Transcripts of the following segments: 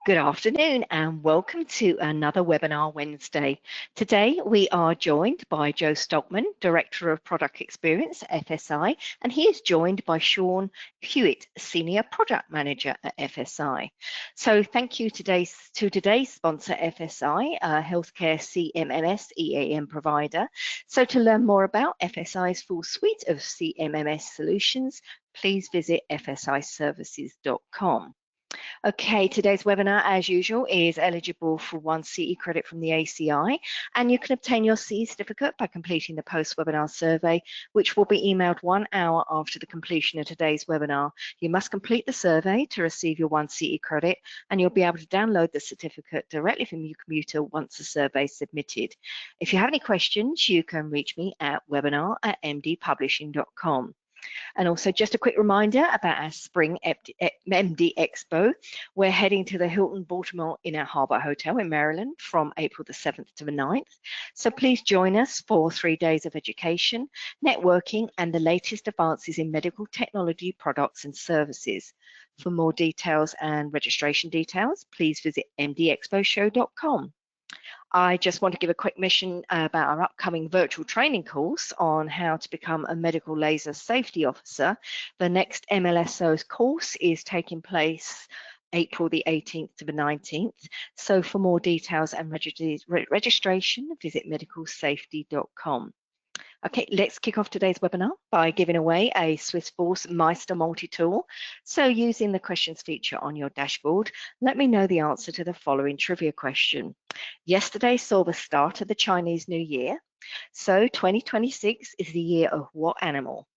Good afternoon and welcome to another Webinar Wednesday. Today we are joined by Joe Stockman, Director of Product Experience at FSI, and he is joined by Sean Hewitt, Senior Product Manager at FSI. So thank you to today's sponsor, FSI, a healthcare CMMS EAM provider. So to learn more about FSI's full suite of CMMS solutions, please visit fsiservices.com. Okay, today's webinar, as usual, is eligible for 1 CE credit from the ACI, and you can obtain your CE certificate by completing the post-webinar survey, which will be emailed 1 hour after the completion of today's webinar. You must complete the survey to receive your 1 CE credit, and you'll be able to download the certificate directly from your computer once the survey is submitted. If you have any questions, you can reach me at webinar@mdpublishing.com. And also just a quick reminder about our Spring MD Expo. We're heading to the Hilton Baltimore Inner Harbor Hotel in Maryland from April the 7th to the 9th. So please join us for 3 days of education, networking, and the latest advances in medical technology products and services. For more details and registration details, please visit mdexposhow.com. I just want to give a quick mention about our upcoming virtual training course on how to become a medical laser safety officer. The next MLSO course is taking place April the 18th to the 19th. So for more details and registration, visit medicalsafety.com. Okay, let's kick off today's webinar by giving away a Swiss Force Meister multi-tool. So using the questions feature on your dashboard, let me know the answer to the following trivia question. Yesterday saw the start of the Chinese New Year. So 2026 is the year of what animal?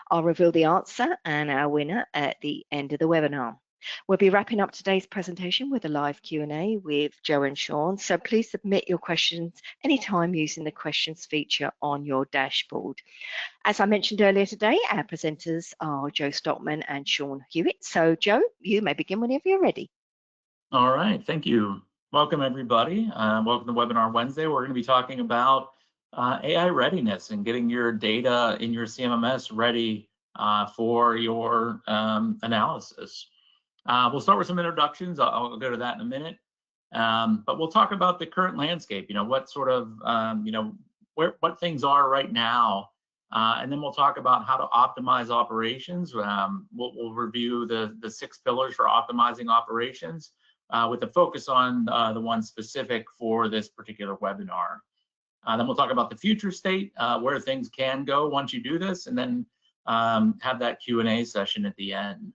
I'll reveal the answer and our winner at the end of the webinar. We'll be wrapping up today's presentation with a live Q&A with Joe and Sean, so please submit your questions anytime using the questions feature on your dashboard. As I mentioned earlier today, our presenters are Joe Stockman and Sean Hewitt. So Joe, you may begin whenever you're ready. All right, thank you. Welcome everybody. Welcome to Webinar Wednesday. We're going to be talking about AI readiness and getting your data in your CMMS ready for your analysis. We'll start with some introductions. I'll go to that in a minute. But we'll talk about the current landscape, what sort of, what things are right now. And then we'll talk about how to optimize operations. We'll review the 6 pillars for optimizing operations with a focus on the one specific for this particular webinar. Then we'll talk about the future state, where things can go once you do this, and then have that Q&A session at the end.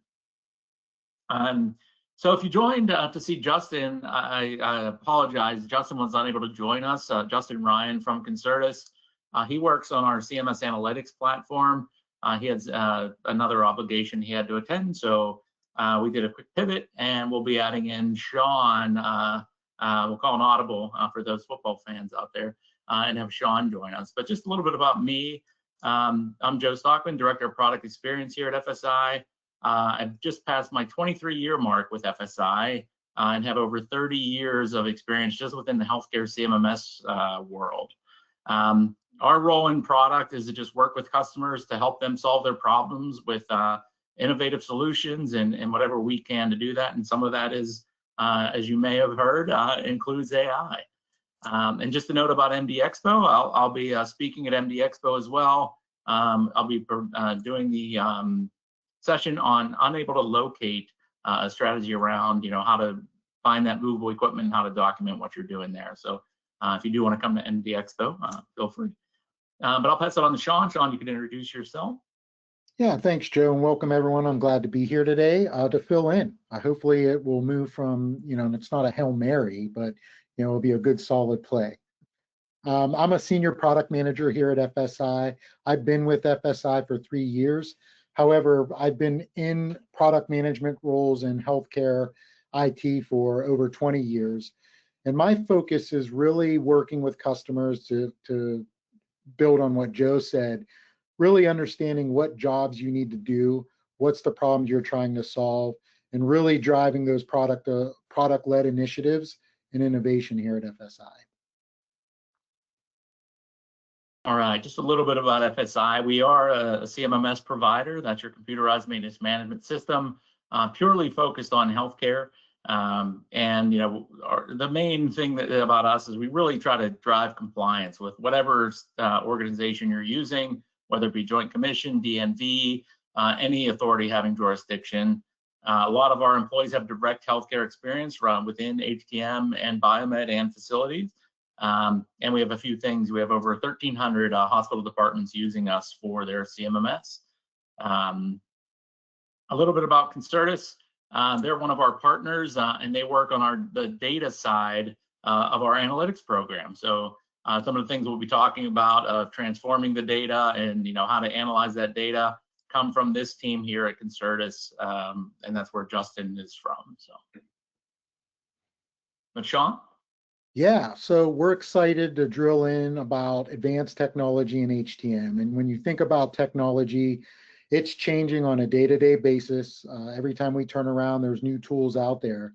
So if you joined to see Justin, I apologize. Justin was unable to join us. Justin Ryan from Concertus. He works on our CMS analytics platform. He has another obligation he had to attend, so we did a quick pivot, and we'll be adding in Sean. We'll call an audible for those football fans out there, and have Sean join us. But just a little bit about me. I'm Joe Stockman, Director of Product Experience here at FSI. I've just passed my 23-year mark with FSI and have over 30 years of experience just within the healthcare CMMS world. Our role in product is to just work with customers to help them solve their problems with innovative solutions and whatever we can to do that. And some of that is, as you may have heard, includes AI. And just a note about MD Expo, I'll be speaking at MD Expo as well. I'll be doing the session on unable to locate a strategy around how to find that movable equipment and how to document what you're doing there. So if you do want to come to MD Expo, feel free. But I'll pass it on to Sean. Sean, you can introduce yourself. Yeah, thanks, Joe, and welcome everyone. I'm glad to be here today to fill in. Hopefully it will move from, and it's not a Hail Mary, but it'll be a good solid play. I'm a senior product manager here at FSI. I've been with FSI for 3 years. However, I've been in product management roles in healthcare IT for over 20 years. And my focus is really working with customers to build on what Joe said, really understanding what jobs you need to do, what's the problems you're trying to solve, and really driving those product-led initiatives and innovation here at FSI. All right, just a little bit about FSI. We are a CMMS provider. That's your computerized maintenance management system, purely focused on healthcare. And the main thing about us is we really try to drive compliance with whatever organization you're using, whether it be Joint Commission, DNV, any authority having jurisdiction. A lot of our employees have direct healthcare experience within HTM and biomed and facilities. And we have a few things. We have over 1,300 hospital departments using us for their CMMS. A little bit about Concertus. They're one of our partners, and they work on the data side of our analytics program. So some of the things we'll be talking about of transforming the data and how to analyze that data come from this team here at Concertus, and that's where Justin is from. So, but Sean? Yeah, so we're excited to drill in about advanced technology in HTM. And when you think about technology, it's changing on a day-to-day basis. Every time we turn around, there's new tools out there.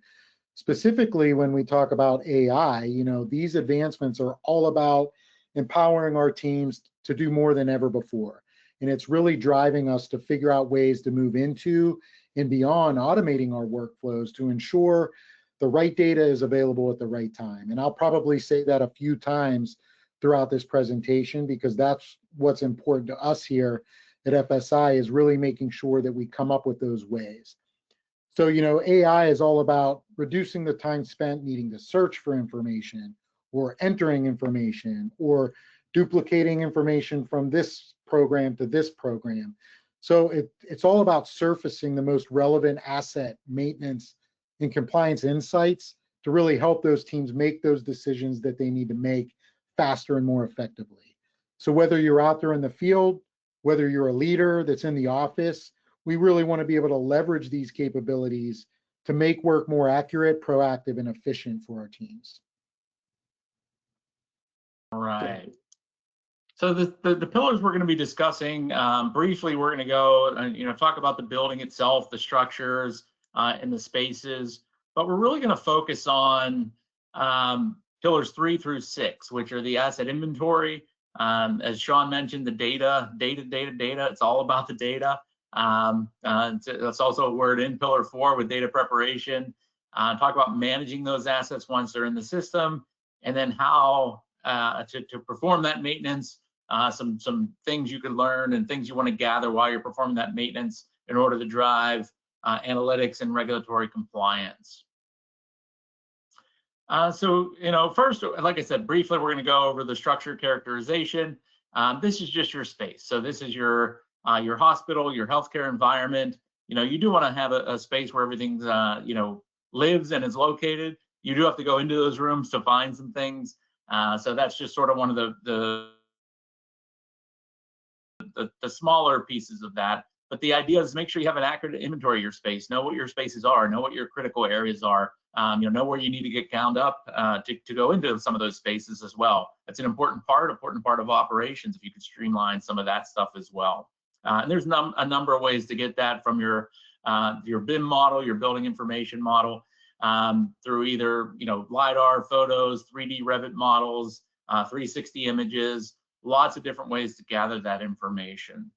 Specifically, when we talk about AI, these advancements are all about empowering our teams to do more than ever before. And it's really driving us to figure out ways to move into and beyond automating our workflows to ensure the right data is available at the right time. And I'll probably say that a few times throughout this presentation, because that's what's important to us here at FSI, is really making sure that we come up with those ways. So, AI is all about reducing the time spent needing to search for information or entering information or duplicating information from this program to this program. So it's all about surfacing the most relevant asset maintenance and compliance insights to really help those teams make those decisions that they need to make faster and more effectively. So whether you're out there in the field, whether you're a leader that's in the office, we really want to be able to leverage these capabilities to make work more accurate, proactive, and efficient for our teams. All right. So the pillars we're going to be discussing, briefly, we're going to go, talk about the building itself, the structures, and the spaces, but we're really going to focus on pillars 3 through 6, which are the asset inventory. As Sean mentioned, the data. It's all about the data. That's also a word in pillar 4 with data preparation. Talk about managing those assets once they're in the system, and then how to perform that maintenance. Some things you can learn and things you want to gather while you're performing that maintenance in order to drive analytics and regulatory compliance. So, first, like I said, briefly, we're going to go over the structure characterization. This is just your space. So this is your hospital, your healthcare environment. You do want to have a space where everything, lives and is located. You do have to go into those rooms to find some things. So that's just sort of one of the smaller pieces of that. But the idea is make sure you have an accurate inventory of your space, know what your spaces are, know what your critical areas are, know where you need to get gowned up to go into some of those spaces as well. That's an important part of operations if you could streamline some of that stuff as well. And there's a number of ways to get that from your BIM model, your building information model, through either LiDAR photos, 3D Revit models, 360 images, lots of different ways to gather that information.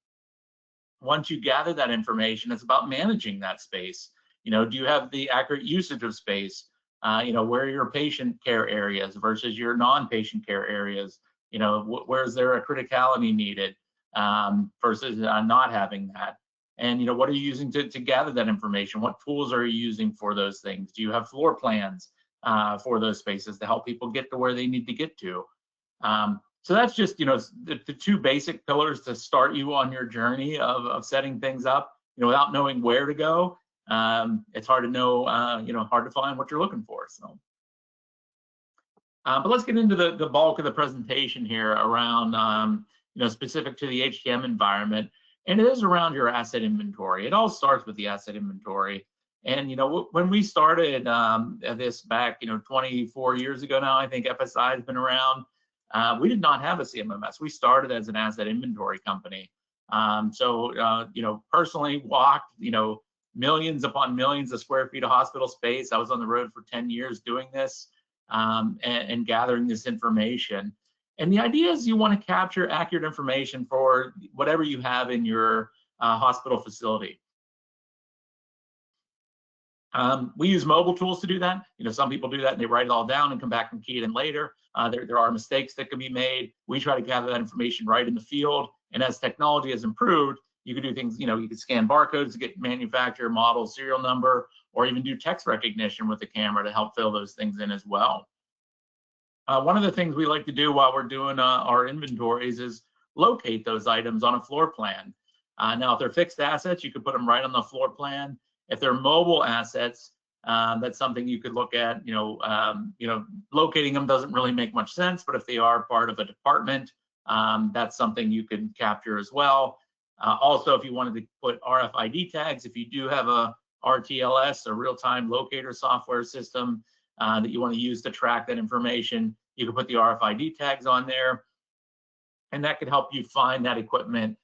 Once you gather that information, it's about managing that space. Do you have the accurate usage of space? Where are your patient care areas versus your non-patient care areas? Where is there a criticality needed versus not having that? And what are you using to gather that information? What tools are you using for those things? Do you have floor plans for those spaces to help people get to where they need to get to? So that's just the 2 basic pillars to start you on your journey of setting things up. Without knowing where to go, it's hard to know, hard to find what you're looking for. So, but let's get into the bulk of the presentation here around specific to the HTM environment, and it is around your asset inventory. It all starts with the asset inventory. And when we started this back 24 years ago now, I think FSI has been around. We did not have a CMMS. We started as an asset inventory company. Personally walked, millions upon millions of square feet of hospital space. I was on the road for 10 years doing this and gathering this information. And the idea is you want to capture accurate information for whatever you have in your hospital facility. We use mobile tools to do that. Some people do that and they write it all down and come back and key it in later. There are mistakes that can be made. We try to gather that information right in the field. And as technology has improved, you can do things, you can scan barcodes to get manufacturer, model, serial number, or even do text recognition with the camera to help fill those things in as well. One of the things we like to do while we're doing our inventories is locate those items on a floor plan. Now, if they're fixed assets, you could put them right on the floor plan. If they're mobile assets, that's something you could look at. Locating them doesn't really make much sense, but if they are part of a department, that's something you can capture as well. Also, if you wanted to put RFID tags, if you do have a RTLS, a real-time locator software system that you want to use to track that information, you can put the RFID tags on there, and that could help you find that equipment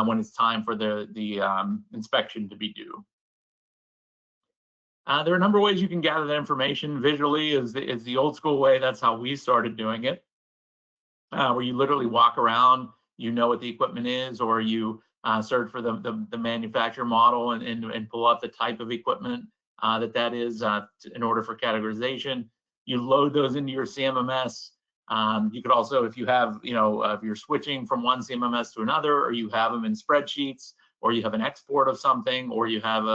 when it's time for the inspection to be due. There are a number of ways you can gather that information. Visually is the old school way. That's how we started doing it, where you literally walk around, you know what the equipment is, or you search for the manufacturer model and pull up the type of equipment that is in order for categorization. You load those into your CMMS. You could also, if you have, if you're switching from one CMMS to another, or you have them in spreadsheets, or you have an export of something, or you have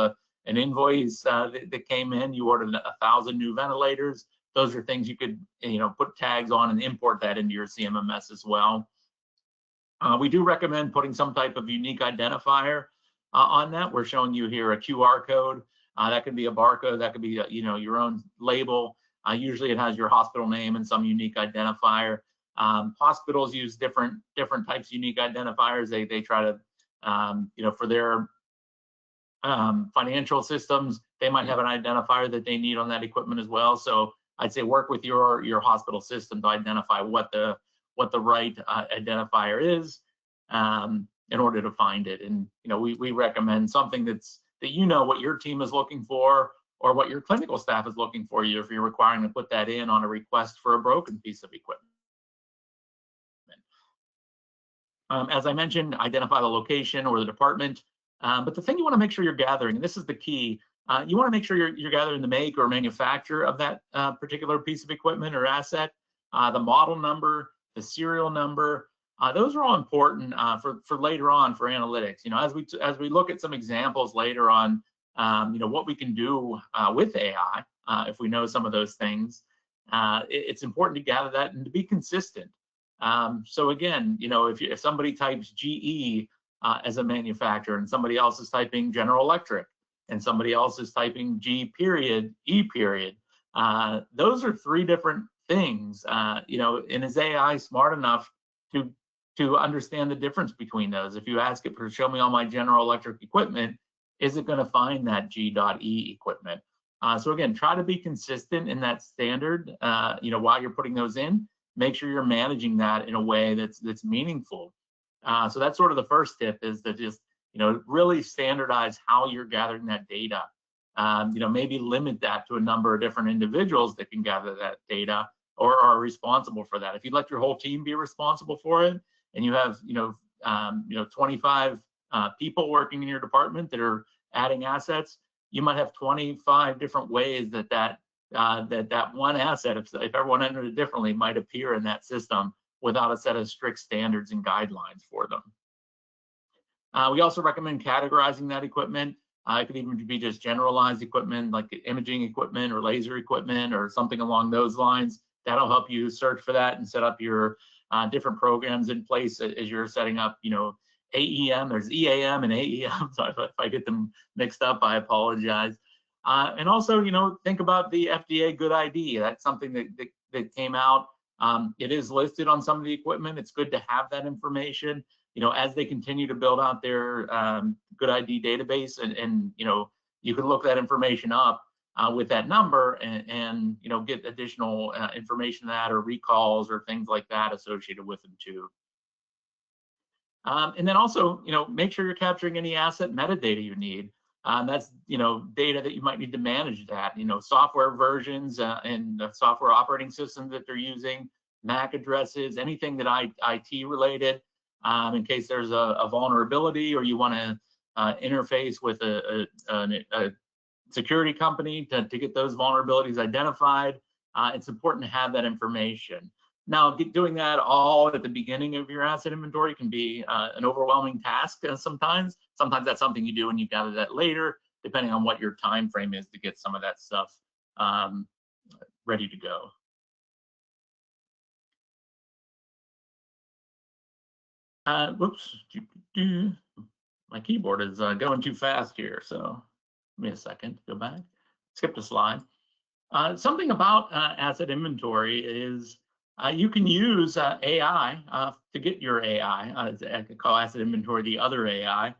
an invoice that came in, you ordered 1,000 new ventilators. Those are things you could, put tags on and import that into your CMMS as well. We do recommend putting some type of unique identifier on that. We're showing you here a QR code. That could be a barcode, that could be your own label. Usually it has your hospital name and some unique identifier. Hospitals use different types of unique identifiers. They try to, for their financial systems, they might have an identifier that they need on that equipment as well. So I'd say work with your hospital system to identify what the right identifier is in order to find it. And we recommend something that what your team is looking for, or what your clinical staff is looking for you if you're requiring to put that in on a request for a broken piece of equipment. As I mentioned, identify the location or the department. But the thing you want to make sure you're gathering, and this is the key, you want to make sure you're gathering the make or manufacturer of that particular piece of equipment or asset, the model number, the serial number. Those are all important for later on for analytics. As we look at some examples later on, what we can do with AI, if we know some of those things, it's important to gather that and to be consistent. So again, if somebody types GE as a manufacturer and somebody else is typing General Electric and somebody else is typing G period, E period, those are three different things, and is AI smart enough to understand the difference between those? If you ask it for show me all my General Electric equipment, is it going to find that G.E equipment? So again, try to be consistent in that standard, while you're putting those in. Make sure you're managing that in a way that's meaningful. So that's sort of the first tip, is to just really standardize how you're gathering that data. Maybe limit that to a number of different individuals that can gather that data or are responsible for that. If you let your whole team be responsible for it, and you have 25 people working in your department that are adding assets, you might have 25 different ways that one asset, if everyone entered it differently, might appear in that system without a set of strict standards and guidelines for them. We also recommend categorizing that equipment. It could even be just generalized equipment like imaging equipment or laser equipment or something along those lines. That'll help you search for that and set up your different programs in place as you're setting up, AEM. There's EAM and AEM, so if I get them mixed up, I apologize. And also, think about the FDA Good ID. That's something that came out. It is listed on some of the equipment. It's good to have that information, as they continue to build out their Good ID database, and you can look that information up with that number and get additional information on that, or recalls or things like that associated with them too. And then also, make sure you're capturing any asset metadata you need. That's data that you might need to manage that, software versions and the software operating system that they're using, MAC addresses, anything that IT related, in case there's a vulnerability or you want to interface with a security company to get those vulnerabilities identified. It's important to have that information. Now, doing that all at the beginning of your asset inventory can be an overwhelming task sometimes. Sometimes that's something you do and you gather that later, depending on what your time frame is to get some of that stuff ready to go. Whoops, my keyboard is going too fast here, so give me a second, go back, skip the slide. Something about asset inventory is you can use AI to get your AI. I could call asset inventory the other AI,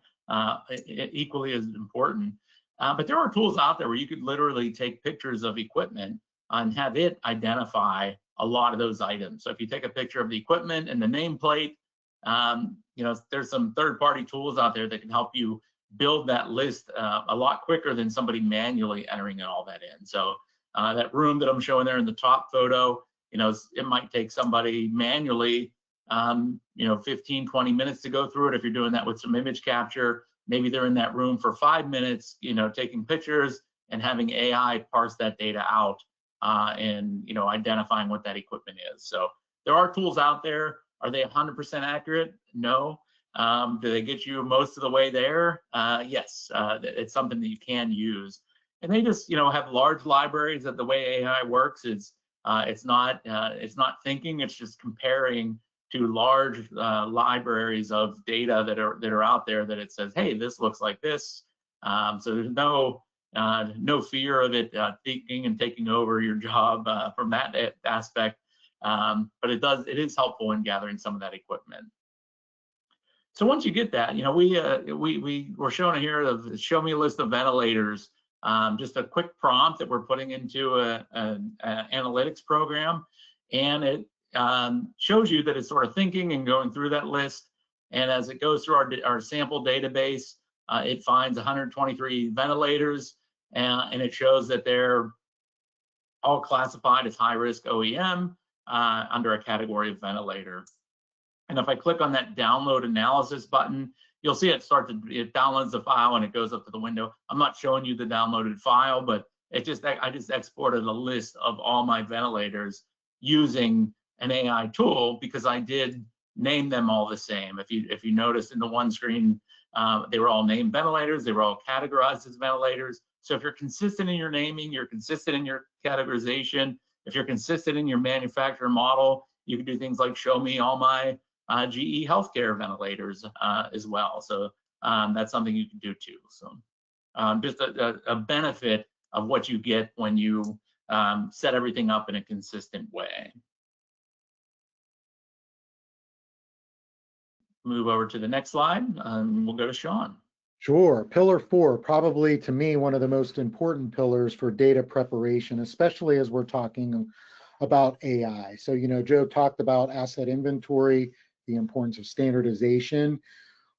equally as important. But there are tools out there where you could literally take pictures of equipment and have it identify a lot of those items. So if you take a picture of the equipment and the nameplate, you know, there's some third-party tools out there that can help you build that list a lot quicker than somebody manually entering all that in. So that room that I'm showing there in the top photo, you know, it might take somebody manually, you know, 15, 20 minutes to go through it. If you're doing that with some image capture, maybe they're in that room for 5 minutes, you know, taking pictures and having AI parse that data out and, you know, identifying what that equipment is. So there are tools out there. Are they 100% accurate? No. Do they get you most of the way there? Yes, it's something that you can use. And they just, you know, have large libraries. That the way AI works is it's not thinking, it's just comparing to large libraries of data that are out there that it says, hey, this looks like this. So there's no fear of it thinking and taking over your job from that aspect. But it is helpful in gathering some of that equipment. So once you get that, you know, we're showing here of show me a list of ventilators. Just a quick prompt that we're putting into an analytics program, and it shows you that it's sort of thinking and going through that list. And as it goes through our sample database, it finds 123 ventilators, and it shows that they're all classified as high-risk OEM under a category of ventilator. And if I click on that download analysis button, you'll see it downloads the file and it goes up to the window. I'm not showing you the downloaded file, but I just exported a list of all my ventilators using an AI tool because I did name them all the same. If you notice in the one screen, they were all named ventilators. They were all categorized as ventilators. So if you're consistent in your naming, you're consistent in your categorization. If you're consistent in your manufacturer model, you can do things like show me all my GE healthcare ventilators as well. So that's something you can do too. So just a benefit of what you get when you set everything up in a consistent way. Move over to the next slide, and we'll go to Sean. Sure. Pillar 4, probably to me, one of the most important pillars for data preparation, especially as we're talking about AI. So, you know, Joe talked about asset inventory, the importance of standardization.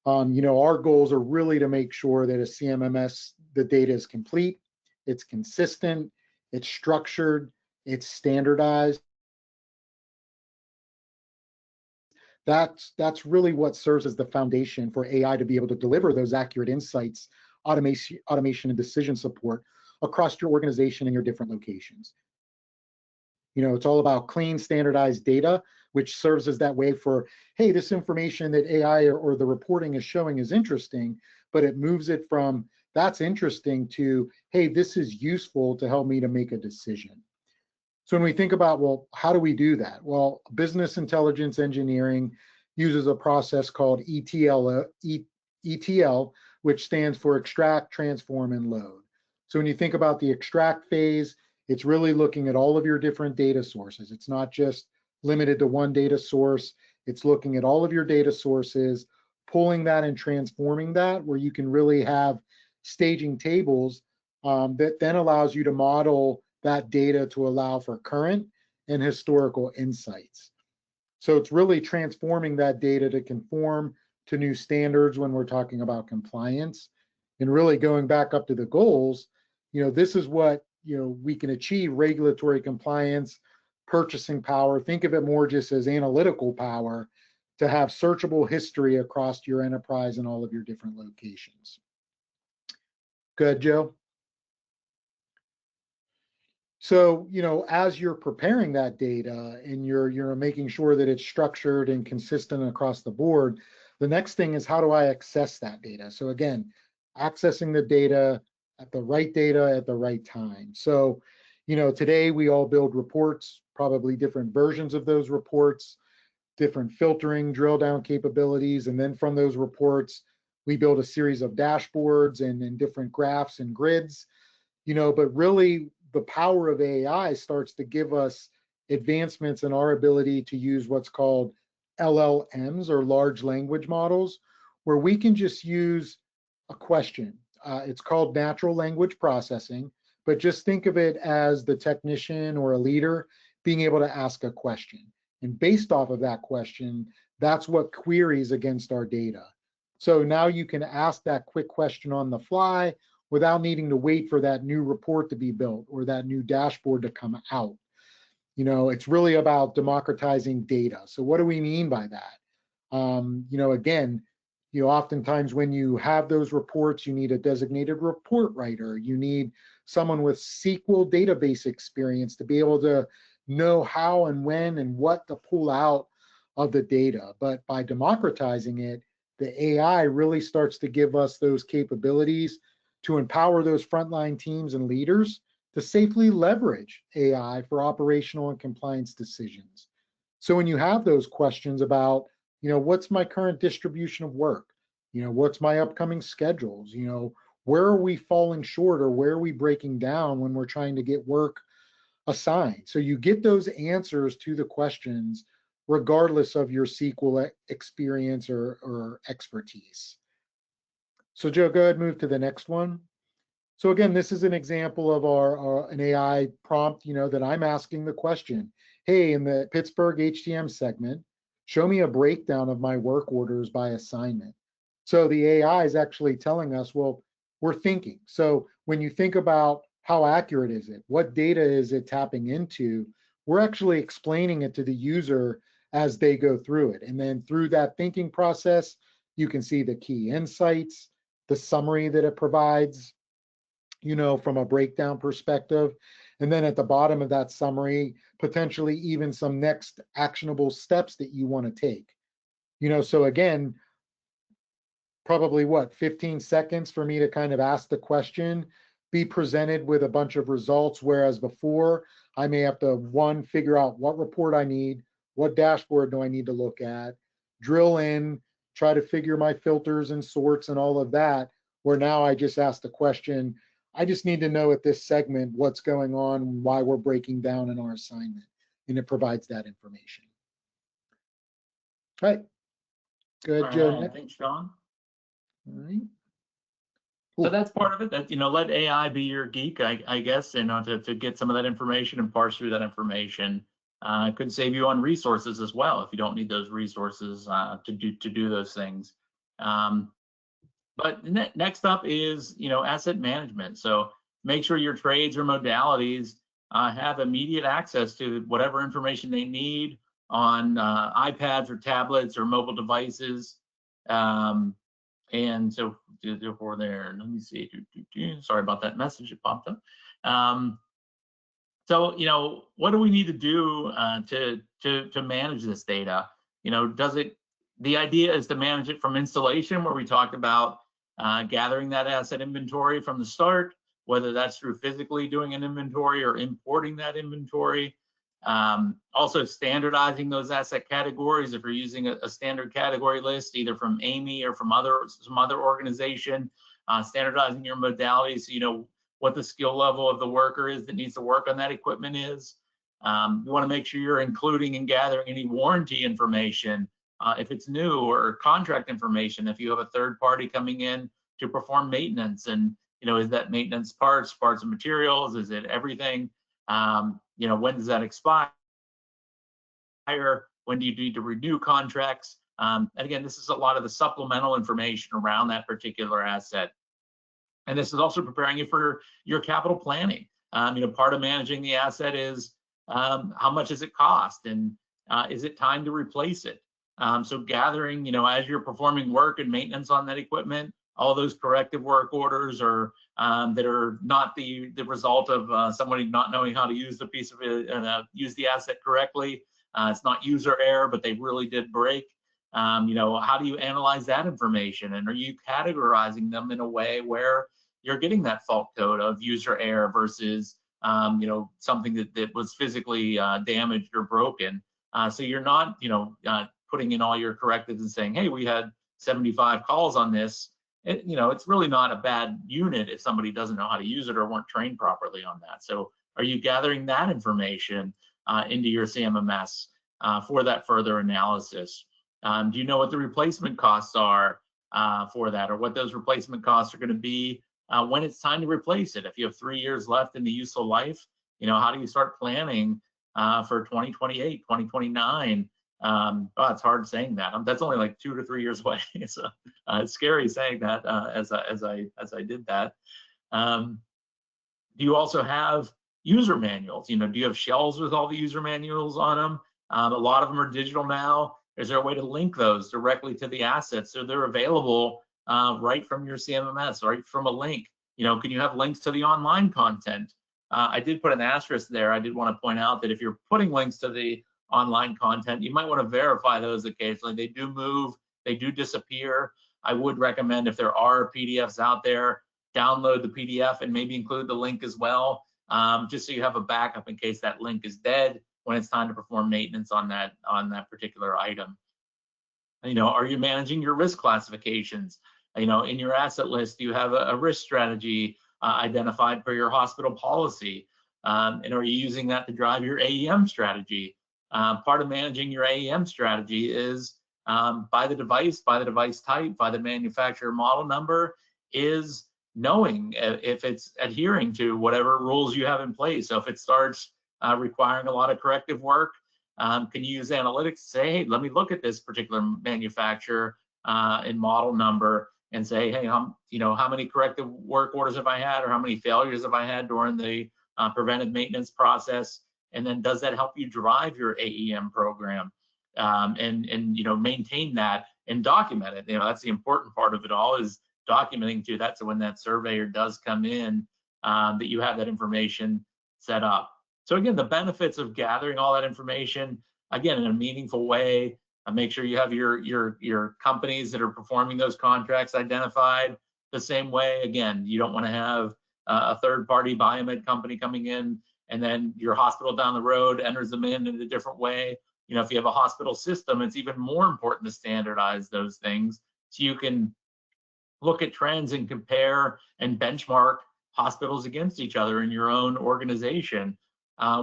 You know, our goals are really to make sure that a CMMS, the data is complete, it's consistent, it's structured, it's standardized. That's really what serves as the foundation for AI to be able to deliver those accurate insights, automation and decision support across your organization and your different locations. You know, it's all about clean, standardized data, which serves as that way for, hey, this information that AI or the reporting is showing is interesting, but it moves it from that's interesting to, hey, this is useful to help me to make a decision. So when we think about, well, how do we do that? Well, business intelligence engineering uses a process called ETL, which stands for extract, transform, and load. So when you think about the extract phase, it's really looking at all of your different data sources. It's not just limited to one data source. It's looking at all of your data sources, pulling that and transforming that, where you can really have staging tables that then allows you to model that data to allow for current and historical insights. So it's really transforming that data to conform to new standards when we're talking about compliance, and really going back up to the goals. You know, this is what, you know, we can achieve: regulatory compliance, purchasing power. Think of it more just as analytical power to have searchable history across your enterprise and all of your different locations. Good, Joe? So, as you're preparing that data and you're making sure that it's structured and consistent across the board, the next thing is how do I access that data? So again, accessing the data at the right time. So, today we all build reports, probably different versions of those reports, different filtering, drill down capabilities, and then from those reports, we build a series of dashboards and different graphs and grids. But really the power of AI starts to give us advancements in our ability to use what's called LLMs or large language models, where we can just use a question. It's called natural language processing, but just think of it as the technician or a leader being able to ask a question. And based off of that question, that's what queries against our data. So now you can ask that quick question on the fly without needing to wait for that new report to be built or that new dashboard to come out. It's really about democratizing data. So what do we mean by that? Again, oftentimes when you have those reports, you need a designated report writer. You need someone with SQL database experience to be able to know how and when and what to pull out of the data. But by democratizing it, the AI really starts to give us those capabilities to empower those frontline teams and leaders to safely leverage AI for operational and compliance decisions. So when you have those questions about, what's my current distribution of work? What's my upcoming schedules? Where are we falling short or where are we breaking down when we're trying to get work assigned? So you get those answers to the questions regardless of your SQL experience or expertise. So Joe, go ahead and move to the next one. So again, this is an example of an AI prompt, that I'm asking the question, hey, in the Pittsburgh HTM segment, show me a breakdown of my work orders by assignment. So the AI is actually telling us, well, we're thinking. So when you think about how accurate is it, what data is it tapping into, we're actually explaining it to the user as they go through it. And then through that thinking process, you can see the key insights, the summary that it provides, from a breakdown perspective. And then at the bottom of that summary, potentially even some next actionable steps that you want to take. So again, probably 15 seconds for me to kind of ask the question, be presented with a bunch of results, whereas before I may have to, figure out what report I need, what dashboard do I need to look at, drill in, try to figure my filters and sorts and all of that, where now I just ask the question, I just need to know at this segment what's going on, why we're breaking down in our assignment, and it provides that information. All right, good, Joe. Right, thanks, Sean. All right. So that's part of it, that, let AI be your geek, I guess, to get some of that information and parse through that information. It could save you on resources as well if you don't need those resources to do those things. But next up is, asset management. So make sure your trades or modalities have immediate access to whatever information they need on iPads or tablets or mobile devices. And so therefore there, let me see, sorry about that message that popped up. So, what do we need to do to manage this data? The idea is to manage it from installation, where we talked about gathering that asset inventory from the start, whether that's through physically doing an inventory or importing that inventory. Also standardizing those asset categories. If you're using a standard category list, either from Amy or from some other organization, standardizing your modalities, so you know what the skill level of the worker is that needs to work on that equipment is. You want to make sure you're including and gathering any warranty information if it's new, or contract information if you have a third party coming in to perform maintenance. And is that maintenance parts and materials? Is it everything? When does that expire? When do you need to renew contracts? And again, this is a lot of the supplemental information around that particular asset. And this is also preparing you for your capital planning. Part of managing the asset is how much does it cost, and is it time to replace it? So gathering, as you're performing work and maintenance on that equipment, all those corrective work orders or that are not the result of somebody not knowing how to use the piece of it and use the asset correctly. It's not user error, but they really did break. You know, how do you analyze that information? And are you categorizing them in a way where you're getting that fault code of user error versus, you know, something that was physically damaged or broken? So you're not, you know, putting in all your correctives and saying, hey, we had 75 calls on this. You know, it's really not a bad unit if somebody doesn't know how to use it or weren't trained properly on that. So are you gathering that information into your CMMS for that further analysis? Do you know what the replacement costs are for that, or what those replacement costs are going to be when it's time to replace it? If you have 3 years left in the useful life, you know, how do you start planning for 2028, 2029? Oh, it's hard saying that. That's only like 2 to 3 years away. So it's scary saying that as I did that. Do you also have user manuals? You know, do you have shelves with all the user manuals on them? A lot of them are digital now. Is there a way to link those directly to the assets so they're available right from your CMMS, right from a link? You know, can you have links to the online content? I did put an asterisk there. I did want to point out that if you're putting links to the online content, you might want to verify those occasionally. They do move, they do disappear. I would recommend, if there are PDFs out there, download the PDF and maybe include the link as well, just so you have a backup in case that link is dead when it's time to perform maintenance on that particular item. You know, are you managing your risk classifications? You know, in your asset list, do you have a risk strategy identified for your hospital policy? And are you using that to drive your AEM strategy? Part of managing your AEM strategy is by the device type, by the manufacturer model number, is knowing if it's adhering to whatever rules you have in place. So if it starts requiring a lot of corrective work, can you use analytics to say, hey, let me look at this particular manufacturer and model number and say, hey, you know, how many corrective work orders have I had, or how many failures have I had during the preventive maintenance process? And then does that help you drive your AEM program and you know, maintain that and document it? You know, that's the important part of it all, is documenting to that, so when that surveyor does come in, that you have that information set up. So again, the benefits of gathering all that information, again, in a meaningful way, make sure you have your companies that are performing those contracts identified the same way. Again, you don't want to have a third-party biomed company coming in and then your hospital down the road enters them in a different way. You know, if you have a hospital system, it's even more important to standardize those things so you can look at trends and compare and benchmark hospitals against each other in your own organization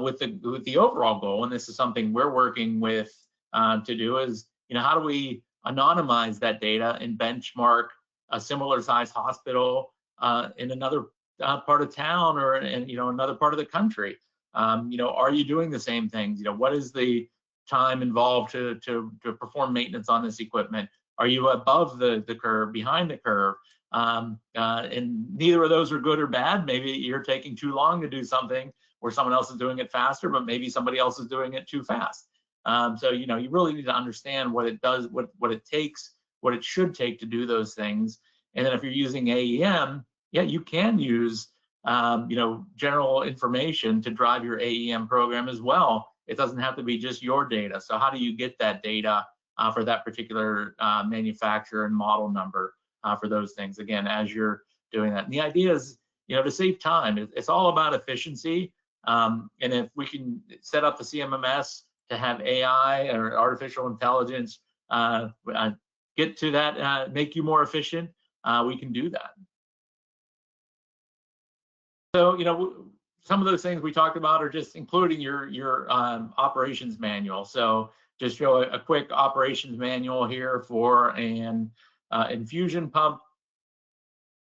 with the overall goal. And this is something we're working with to do, is, you know, how do we anonymize that data and benchmark a similar size hospital in another part of town or in, you know, another part of the country? You know, are you doing the same things? You know, what is the time involved to perform maintenance on this equipment? Are you above the curve, behind the curve? And neither of those are good or bad. Maybe you're taking too long to do something where someone else is doing it faster, but maybe somebody else is doing it too fast. So, you know, you really need to understand what it does, what it takes, what it should take to do those things. And then if you're using AEM, yeah, you can use, you know, general information to drive your AEM program as well. It doesn't have to be just your data. So how do you get that data for that particular manufacturer and model number for those things, again, as you're doing that? And the idea is, you know, to save time. It's all about efficiency. And if we can set up the CMMS to have AI or artificial intelligence get to that, make you more efficient, we can do that. So, you know, some of those things we talked about are just including your operations manual. So just show a quick operations manual here for an infusion pump.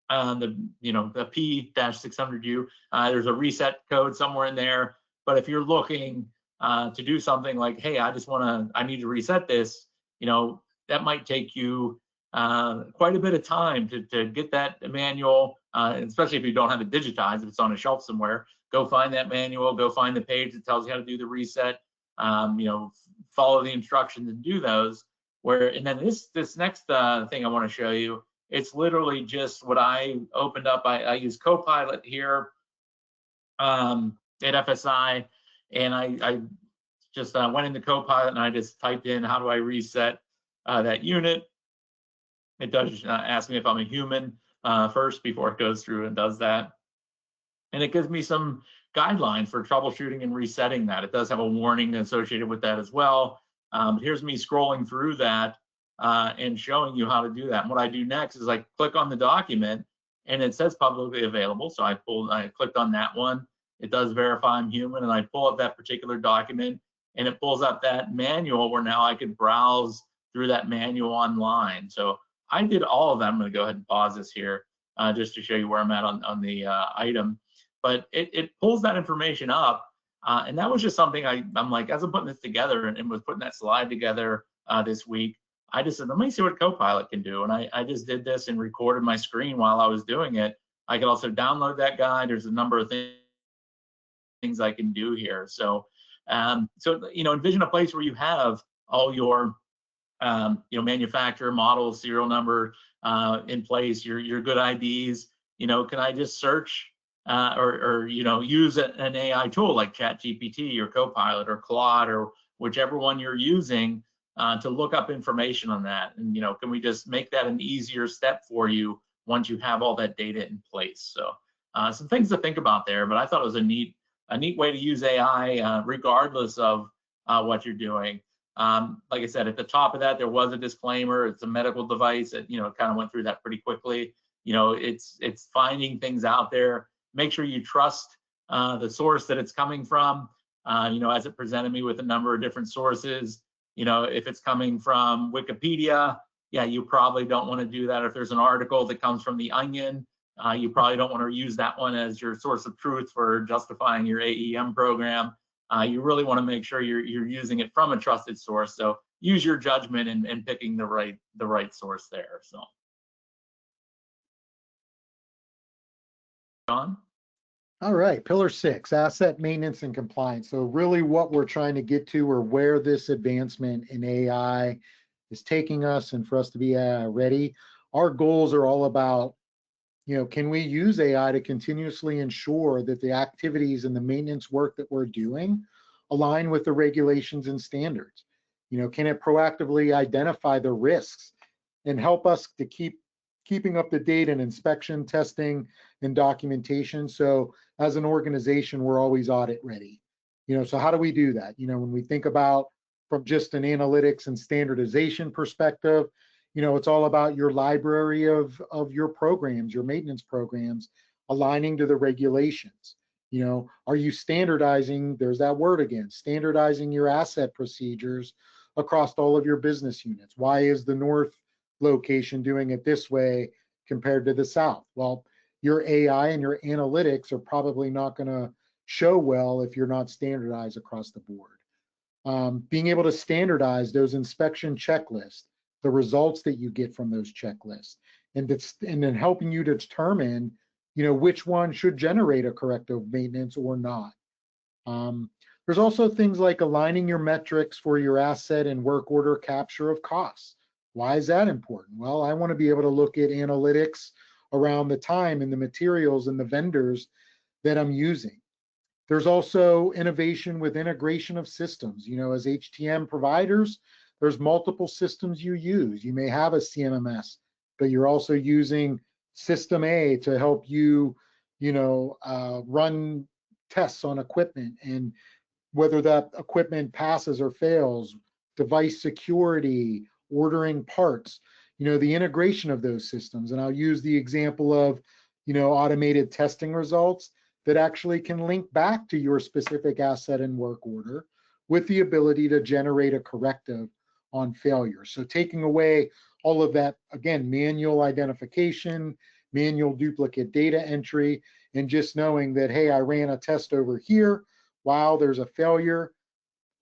The P-600U, there's a reset code somewhere in there. But if you're looking to do something like, hey, I need to reset this, you know, that might take you quite a bit of time to get that manual, especially if you don't have it digitized, if it's on a shelf somewhere. Go find that manual, go find the page that tells you how to do the reset, you know, follow the instructions and do those. And then this next thing I want to show you It's literally just what I opened up. I use Copilot here at FSI, and I just went into Copilot and I just typed in, how do I reset that unit? It does ask me if I'm a human first before it goes through and does that. And it gives me some guidelines for troubleshooting and resetting that. It does have a warning associated with that as well. Here's me scrolling through that and showing you how to do that. And what I do next is I click on the document and it says publicly available. So I clicked on that one. It does verify I'm human, and I pull up that particular document and it pulls up that manual where now I can browse through that manual online. So I did all of that. I'm going to go ahead and pause this here just to show you where I'm at on the item. But it pulls that information up, and that was just something I'm like, as I'm putting this together and was putting that slide together this week, I just said, let me see what Copilot can do. And I just did this and recorded my screen while I was doing it. I could also download that guide. There's a number of things I can do here. So, envision a place where you have all your manufacturer, model, serial number in place, your good IDs. Can I just search or use an AI tool like ChatGPT or Copilot or Claude or whichever one you're using to look up information on that? And can we just make that an easier step for you once you have all that data in place? So some things to think about there, but I thought it was a neat way to use AI regardless of what you're doing. Like I said, at the top of that, there was a disclaimer. It's a medical device. It kind of went through that pretty quickly. It's finding things out there. Make sure you trust the source that it's coming from. As it presented me with a number of different sources. If it's coming from Wikipedia, yeah, you probably don't want to do that. If there's an article that comes from The Onion, you probably don't want to use that one as your source of truth for justifying your AEM program. You really want to make sure you're using it from a trusted source. So use your judgment in picking the right source there. So, John? All right, pillar 6, asset maintenance and compliance. So really what we're trying to get to, or where this advancement in AI is taking us, and for us to be ready. Our goals are all about, can we use AI to continuously ensure that the activities and the maintenance work that we're doing align with the regulations and standards? Can it proactively identify the risks and help us to keeping up to date in inspection, testing, and documentation? So as an organization, we're always audit ready. So how do we do that? When we think about from just an analytics and standardization perspective, it's all about your library of your programs, your maintenance programs, aligning to the regulations. Are you standardizing, there's that word again, standardizing your asset procedures across all of your business units? Why is the North location doing it this way compared to the South? Well, your AI and your analytics are probably not going to show well if you're not standardized across the board. Being able to standardize those inspection checklists, the results that you get from those checklists, and then helping you to determine, which one should generate a corrective maintenance or not. There's also things like aligning your metrics for your asset and work order capture of costs. Why is that important? Well, I want to be able to look at analytics around the time and the materials and the vendors that I'm using. There's also innovation with integration of systems. As HTM providers, there's multiple systems you use. You may have a CMMS, but you're also using System A to help you, run tests on equipment, and whether that equipment passes or fails, device security, ordering parts, the integration of those systems. And I'll use the example of, automated testing results that actually can link back to your specific asset and work order with the ability to generate a corrective on failure. So taking away all of that, again, manual identification, manual duplicate data entry, and just knowing that, hey, I ran a test over here. Wow, there's a failure.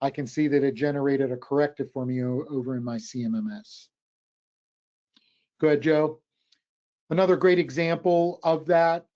I can see that it generated a corrective for me over in my CMMS. Go ahead, Joe. Another great example of that,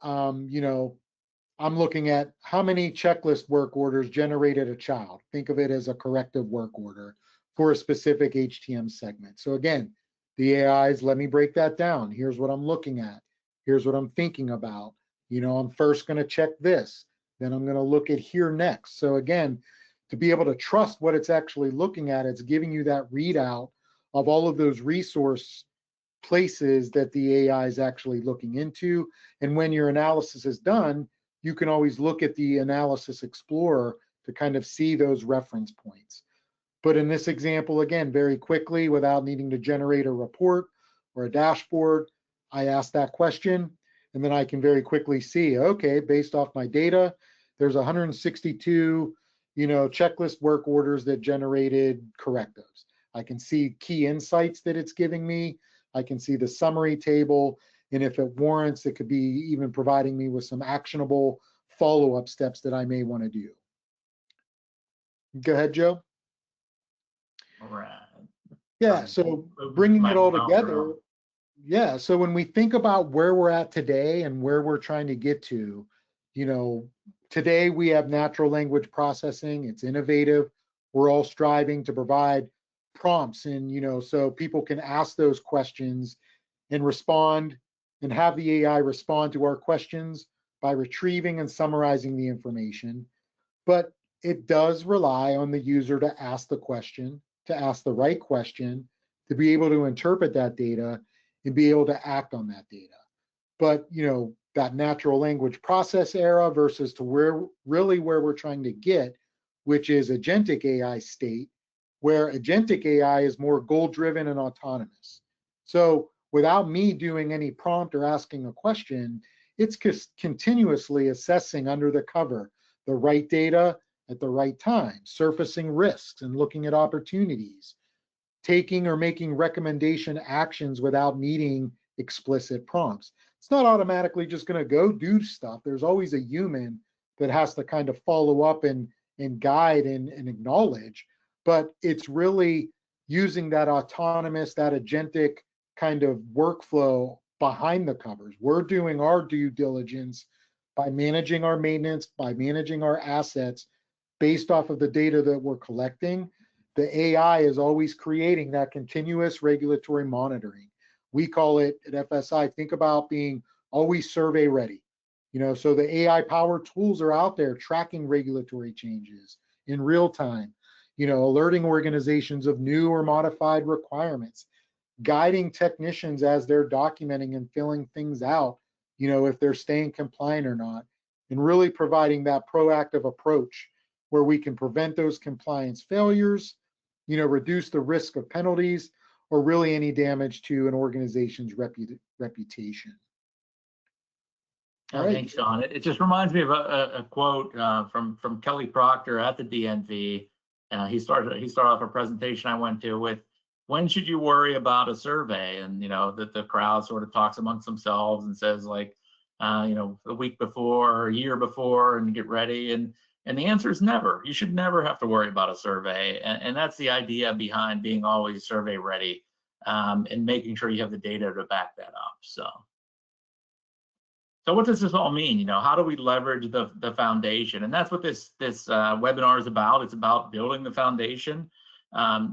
I'm looking at how many checklist work orders generated a child. Think of it as a corrective work order for a specific HTM segment. So again, The AIs, let me break that down. Here's what I'm looking at. Here's what I'm thinking about. You know, I'm first going to check this, then I'm going to look at here next. So again, to be able to trust what it's actually looking at, it's giving you that readout of all of those resource places that the AI is actually looking into. And when your analysis is done, you can always look at the Analysis Explorer to kind of see those reference points. But in this example, again, very quickly, without needing to generate a report or a dashboard, I ask that question, and then I can very quickly see, okay, based off my data, there's 162, checklist work orders that generated correctives. I can see key insights that it's giving me. I can see the summary table, and if it warrants, it could be even providing me with some actionable follow-up steps that I may want to do. Go ahead, Joe. All right. Yeah, so bringing it all together, yeah, so when we think about where we're at today and where we're trying to get to, today we have natural language processing, it's innovative. We're all striving to provide prompts and, so people can ask those questions and respond and have the AI respond to our questions by retrieving and summarizing the information. But it does rely on the user to ask the question, to ask the right question, to be able to interpret that data and be able to act on that data. But that natural language process era versus to where we're trying to get, which is agentic AI state, where agentic AI is more goal-driven and autonomous. So without me doing any prompt or asking a question, it's continuously assessing under the cover the right data at the right time, surfacing risks and looking at opportunities, taking or making recommendation actions without needing explicit prompts. It's not automatically just going to go do stuff. There's always a human that has to kind of follow up and guide and acknowledge, but it's really using that autonomous, that agentic kind of workflow behind the covers. We're doing our due diligence by managing our maintenance, by managing our assets based off of the data that we're collecting. The AI is always creating that continuous regulatory monitoring. We call it at FSI, think about being always survey ready. So the AI powered tools are out there tracking regulatory changes in real time, alerting organizations of new or modified requirements, guiding technicians as they're documenting and filling things out, if they're staying compliant or not, and really providing that proactive approach where we can prevent those compliance failures, reduce the risk of penalties or really any damage to an organization's reputation. Right. Thanks, Sean. It just reminds me of a quote from Kelly Proctor at the DNV. He started off a presentation I went to with, "When should you worry about a survey?" And that the crowd sort of talks amongst themselves and says like, the week before or a year before, and get ready. And the answer is never. You should never have to worry about a survey. And that's the idea behind being always survey ready, and making sure you have the data to back that up. So what does this all mean? How do we leverage the foundation? And that's what this webinar is about. It's about building the foundation.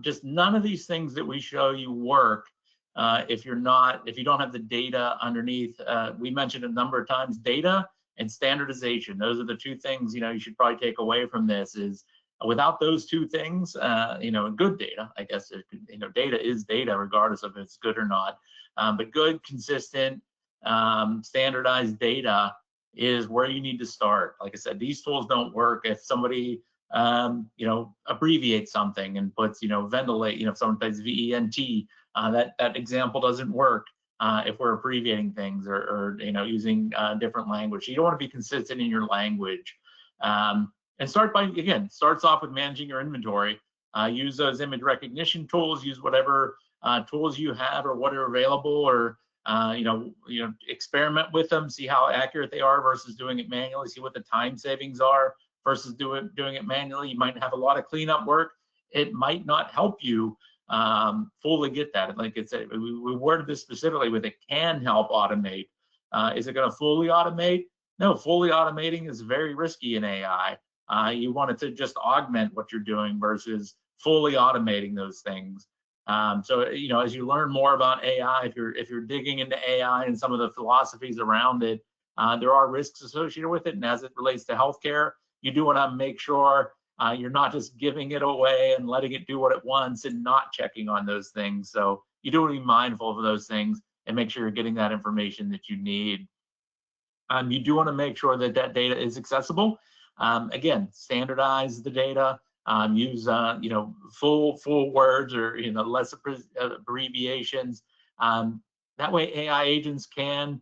Just none of these things that we show you work if you don't have the data underneath. We mentioned a number of times data and standardization. Those are the two things you should probably take away from this. Is without those two things, good data, I guess, data is data regardless of if it's good or not. But good, consistent, standardized data is where you need to start. Like I said, these tools don't work if somebody abbreviates something and puts ventilate, if someone types VENT, that example doesn't work if we're abbreviating things or using different language. You don't want to be consistent in your language. And starts off with managing your inventory. Use those image recognition tools, use whatever tools you have or what are available, or experiment with them, see how accurate they are versus doing it manually, see what the time savings are versus doing it manually. You might have a lot of cleanup work. It might not help you fully get that. Like it's we worded this specifically with it can help automate. Is it going to fully automate? No, fully automating is very risky in AI. You want it to just augment what you're doing versus fully automating those things. So as you learn more about AI, if you're digging into AI and some of the philosophies around it, there are risks associated with it. And as it relates to healthcare, you do want to make sure you're not just giving it away and letting it do what it wants and not checking on those things. So you do want to be mindful of those things and make sure you're getting that information that you need. You do want to make sure that that data is accessible. Again, standardize the data. Use full words or less abbreviations. That way, AI agents can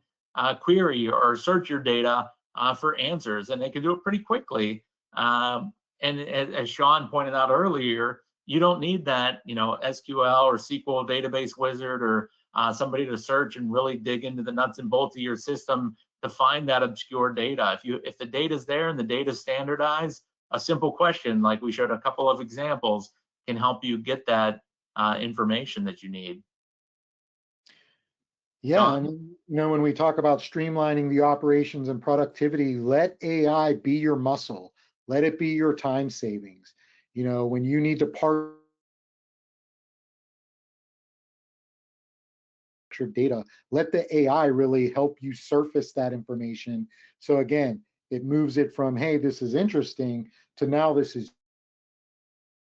query or search your data for answers, and they can do it pretty quickly. And as Sean pointed out earlier, you don't need that SQL or SQL database wizard or somebody to search and really dig into the nuts and bolts of your system to find that obscure data. If the data is there and the data is standardized, a simple question, like we showed a couple of examples, can help you get that information that you need. Yeah, and when we talk about streamlining the operations and productivity, let AI be your muscle. Let it be your time savings. When you need to parse data, let the AI really help you surface that information. So again, it moves it from, hey, this is interesting, to now this is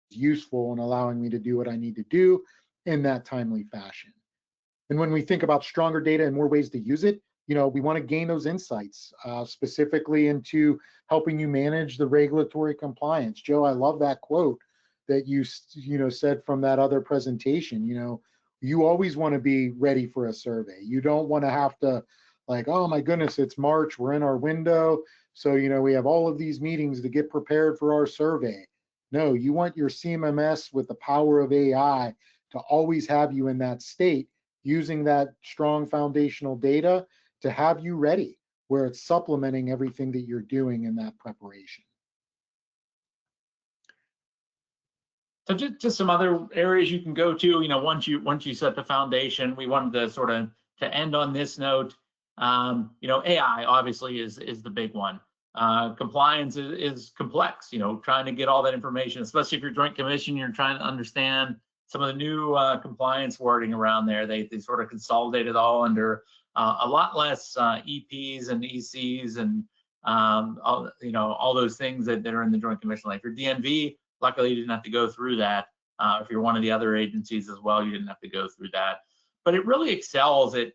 useful and allowing me to do what I need to do in that timely fashion. And when we think about stronger data and more ways to use it, we want to gain those insights specifically into helping you manage the regulatory compliance. Joe, I love that quote that you said from that other presentation. You always want to be ready for a survey. You don't want to have to oh my goodness, it's March, we're in our window, so we have all of these meetings to get prepared for our survey. No, you want your CMMS with the power of AI to always have you in that state, using that strong foundational data to have you ready, where it's supplementing everything that you're doing in that preparation. So just some other areas you can go to, once you set the foundation. We wanted to sort of to end on this note. AI obviously is the big one. Compliance is complex, trying to get all that information, especially if you're Joint Commission, you're trying to understand some of the new compliance wording around there. They sort of consolidated all under a lot less EPs and ECs and all those things that are in the Joint Commission. Like your DNV, luckily you didn't have to go through that. If you're one of the other agencies as well, you didn't have to go through that. But it really excels at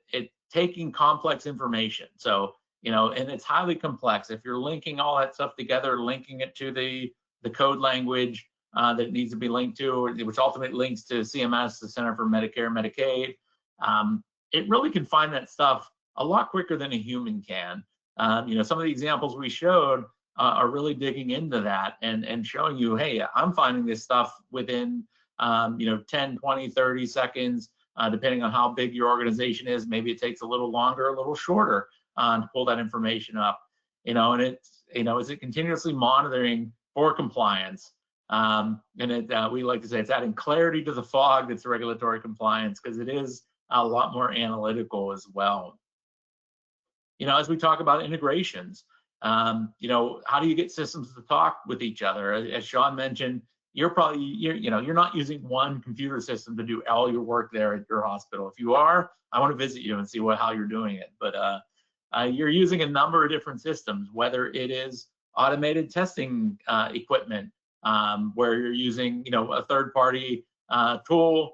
taking complex information. So, and it's highly complex. If you're linking all that stuff together, linking it to the code language that it needs to be linked to, which ultimately links to CMS, the Center for Medicare and Medicaid, it really can find that stuff a lot quicker than a human can. Some of the examples we showed are really digging into that and showing you, hey, I'm finding this stuff within 10, 20, 30 seconds, depending on how big your organization is. Maybe it takes a little longer, a little shorter to pull that information up. And it's, is it continuously monitoring for compliance? And we like to say it's adding clarity to the fog that's regulatory compliance, because it is a lot more analytical as well. As we talk about integrations, how do you get systems to talk with each other? As Sean mentioned, you're not using one computer system to do all your work there at your hospital. If you are, I want to visit you and see how you're doing it. But you're using a number of different systems, whether it is automated testing equipment, where you're using a third-party tool.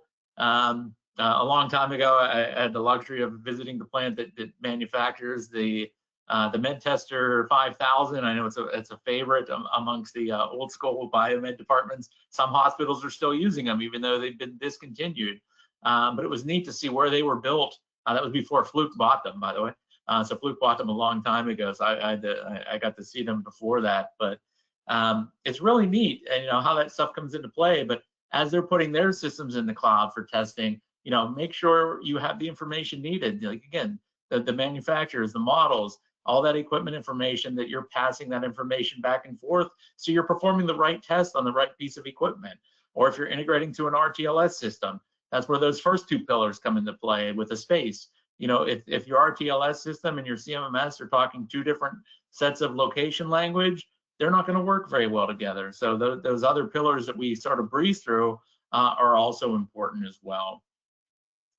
A long time ago, I had the luxury of visiting the plant that manufactures the MedTester 5000. I know it's a favorite amongst the old school biomed departments. Some hospitals are still using them, even though they've been discontinued. But it was neat to see where they were built. That was before Fluke bought them, by the way. So Fluke bought them a long time ago. So I got to see them before that. But it's really neat, and how that stuff comes into play. But as they're putting their systems in the cloud for testing, make sure you have the information needed. Like again, the manufacturers, the models, all that equipment information, that you're passing that information back and forth, so you're performing the right test on the right piece of equipment. Or if you're integrating to an RTLS system, that's where those first two pillars come into play with the space. If your RTLS system and your CMMS are talking two different sets of location language, they're not going to work very well together. So those other pillars that we sort of breeze through are also important as well.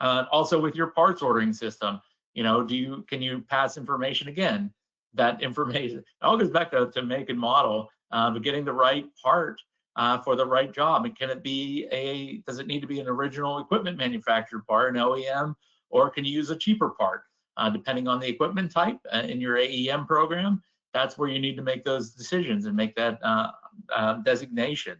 Also with your parts ordering system, can you pass information again? That information, it all goes back to make and model, but getting the right part for the right job. And does it need to be an original equipment manufacturer part, an OEM, or can you use a cheaper part? Depending on the equipment type in your AEM program, that's where you need to make those decisions and make that designation.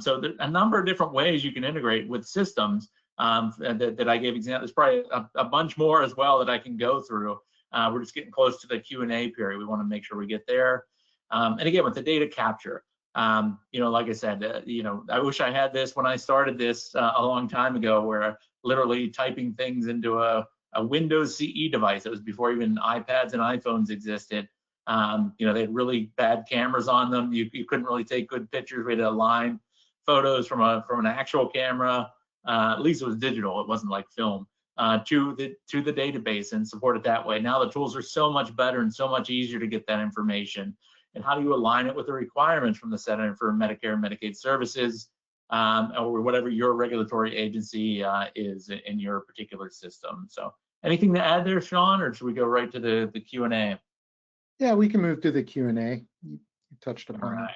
So there's a number of different ways you can integrate with systems that I gave examples. There's probably a bunch more as well that I can go through. We're just getting close to the Q&A period. We want to make sure we get there. And again, with the data capture, like I said, I wish I had this when I started this a long time ago, where literally typing things into a Windows CE device. It was before even iPads and iPhones existed. They had really bad cameras on them. You couldn't really take good pictures. We had to align photos from an actual camera. At least it was digital. It wasn't like film. To the database and support it that way. Now the tools are so much better and so much easier to get that information. And how do you align it with the requirements from the Center for Medicare and Medicaid Services, or whatever your regulatory agency is in your particular system? So anything to add there, Sean, or should we go right to the Q&A? Yeah, we can move to the Q&A. You touched upon it.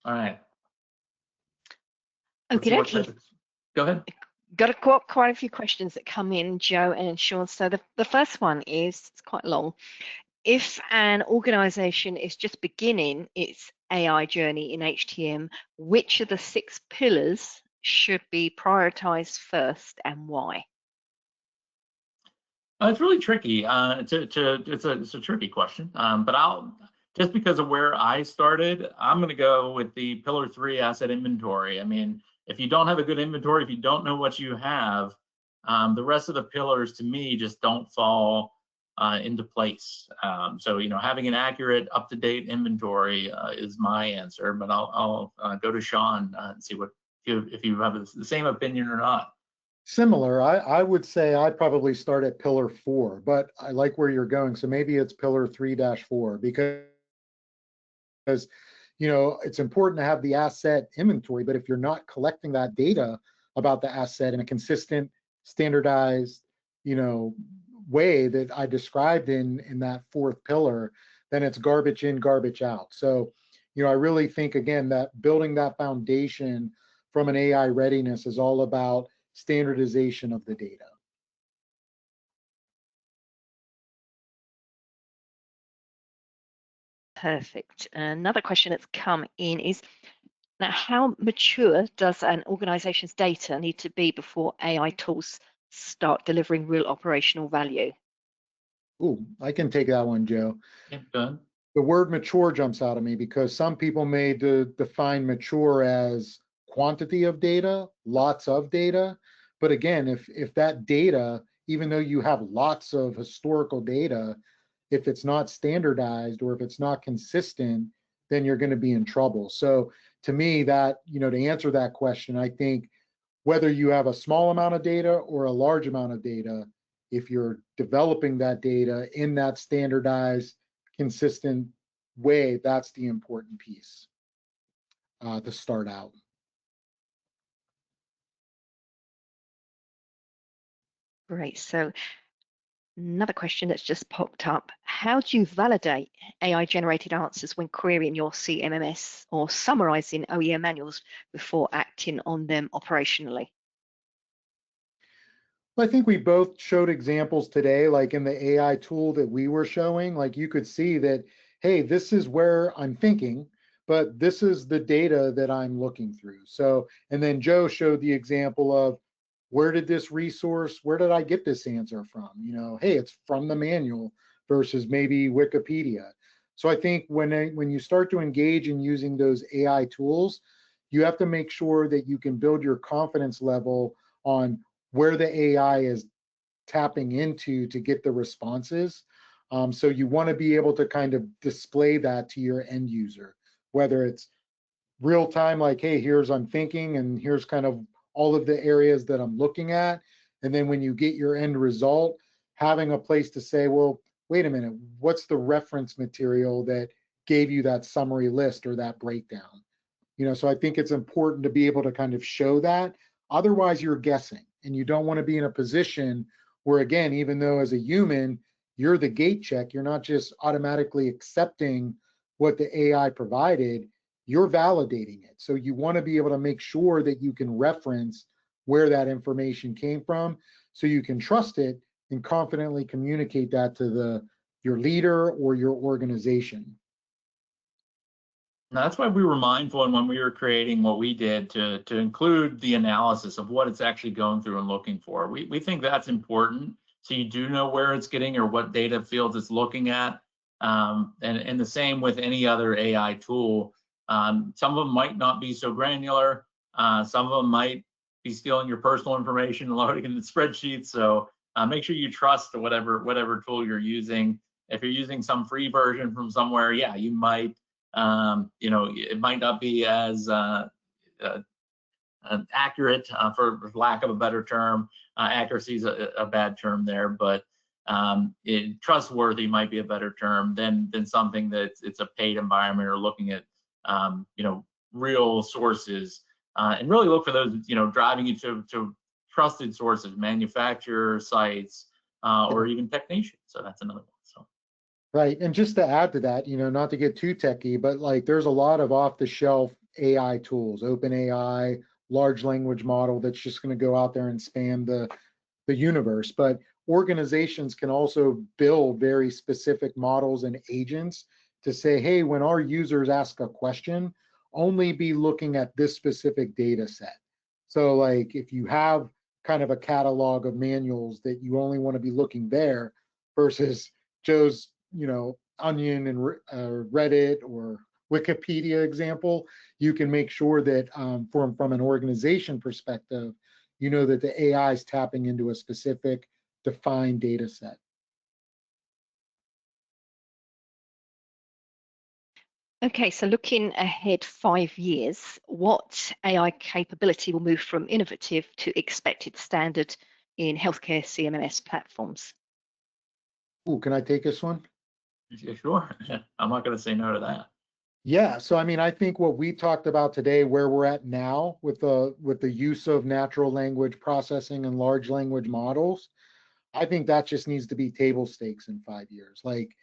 All right. Okay. Go ahead. Got quite a few questions that come in, Joe and Sean. So the first one is, it's quite long. If an organization is just beginning its AI journey in HTM, which of the 6 pillars should be prioritized first and why? It's really tricky. It's a tricky question, but just because of where I started, I'm going to go with the pillar 3, asset inventory. I mean, if you don't have a good inventory, if you don't know what you have, the rest of the pillars to me just don't fall into place. So having an accurate, up-to-date inventory is my answer. But I'll go to Sean and see if you have the same opinion or not. Similar. I would say I'd probably start at pillar 4, but I like where you're going. So maybe it's pillar 3-4 because it's important to have the asset inventory, but if you're not collecting that data about the asset in a consistent, standardized, way that I described in that 4th pillar, then it's garbage in, garbage out. So, I really think, again, that building that foundation from an AI readiness is all about standardization of the data. Perfect. Another question that's come in is, now how mature does an organization's data need to be before AI tools start delivering real operational value? Ooh, I can take that one, Joe. Yeah, good. The word mature jumps out at me because some people may define mature as quantity of data, lots of data. But again, if that data, even though you have lots of historical data, if it's not standardized or if it's not consistent, then you're going to be in trouble. So to me, that, to answer that question, I think whether you have a small amount of data or a large amount of data, if you're developing that data in that standardized, consistent way, that's the important piece to start out. Great. So another question that's just popped up. How do you validate AI-generated answers when querying your CMMS or summarizing OEM manuals before acting on them operationally? I think we both showed examples today, like in the AI tool that we were showing, like you could see that, hey, this is where I'm thinking, but this is the data that I'm looking through. So, and then Joe showed the example of where did I get this answer from? Hey, it's from the manual versus maybe Wikipedia. So I think when you start to engage in using those AI tools, you have to make sure that you can build your confidence level on where the AI is tapping into to get the responses. So you want to be able to kind of display that to your end user, whether it's real time, like, hey, I'm thinking, and here's kind of all of the areas that I'm looking at. And then when you get your end result, having a place to say, well, wait a minute, what's the reference material that gave you that summary list or that breakdown? So I think it's important to be able to kind of show that. Otherwise, you're guessing, and you don't want to be in a position where, again, even though as a human, you're the gate check, you're not just automatically accepting what the AI provided, you're validating it. So you want to be able to make sure that you can reference where that information came from so you can trust it and confidently communicate that to your leader or your organization. Now, that's why we were mindful, and when we were creating what we did to include the analysis of what it's actually going through and looking for. We think that's important, so you do know where it's getting or what data fields it's looking at. And the same with any other AI tool. Some of them might not be so granular. Some of them might be stealing your personal information and loading it in the spreadsheets. So make sure you trust whatever tool you're using. If you're using some free version from somewhere, yeah, you might. It might not be as accurate, for lack of a better term. Accuracy is a bad term there, but trustworthy might be a better term than something that it's a paid environment or looking at real sources, and really look for those driving you to trusted sources, manufacturer sites, or even TechNation. So that's another one. So. Right, and just to add to that, not to get too techy, but like there's a lot of off-the-shelf AI tools, OpenAI, large language model that's just going to go out there and spam the universe. But organizations can also build very specific models and agents to say, hey, when our users ask a question, only be looking at this specific data set. So like if you have kind of a catalog of manuals that you only want to be looking there versus Joe's Onion and Reddit or Wikipedia example, you can make sure that from an organization perspective, that the AI is tapping into a specific defined data set. Okay, so looking ahead 5 years, what AI capability will move from innovative to expected standard in healthcare CMMS platforms? Ooh, can I take this one? Yeah, sure. I'm not going to say no to that. Yeah, so I think what we talked about today, where we're at now with the use of natural language processing and large language models, I think that just needs to be table stakes in 5 years. Like,